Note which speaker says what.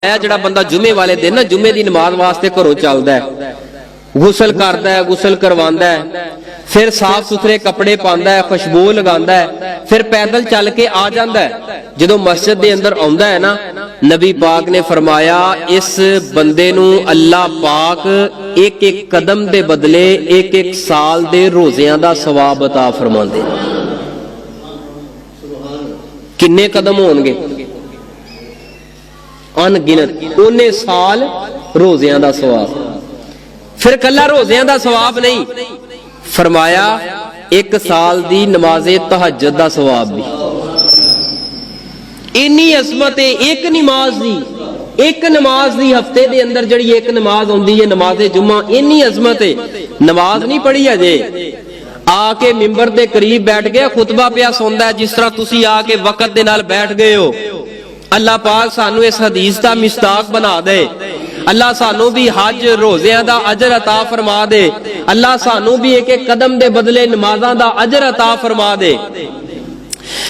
Speaker 1: ਜਿਹੜਾ ਬੰਦਾ ਜੁਮੇ ਵਾਲੇ ਦਿਨ ਨਾ ਜੁਮੇ ਦੀ ਨਮਾਜ਼ ਵਾਸਤੇ ਘਰੋਂ ਚੱਲਦਾ ਹੈ, ਗੁਸਲ ਕਰਦਾ ਹੈ, ਗੁਸਲ ਕਰਵਾਉਂਦਾ ਹੈ, फिर साफ सुथरे कपड़े पांदा है, खुशबू लगांदा है, फिर पैदल चल के आ जाता है। जो मस्जिद के अंदर आंदा है ना, नबी पाक ने फरमाया इस बंदे नू अल्लाह पाक एक एक कदम दे बदले एक एक साल दे रोज़ियां दा सवाब अता फरमांदे। किन्ने कदम होणगे? अनगिनत, उन्ने साल रोज़ियां दा सवाब। फिर कल्ला रोज़ियां दा सवाब नहीं, फरमाया एक साल दी नमाज़े तहज्जुद दा सवाब भी। इन्नी अज़मत है एक नमाज दी, एक नमाज दी हफ्ते दे अंदर जड़ी एक नमाज होंदी है नमाज़े जुम्मा, इन्नी अज़मत है। नमाज नहीं पढ़ी अजे, आके मिंबर दे करीब बैठ गया, खुतबा पिया सुनदा है जिस तरह तुसी आके वक्त दे नाल बैठ गए हो। अल्लाह पाक सानू इस हदीस दा मिस्ताक बना दे। अल्लाह सानू भी हज रोज़ियां दा अजर अता फरमा दे। अल्लाह सानू भी एक एक कदम दे बदले नमाज़ां दा अजर अता फरमा दे।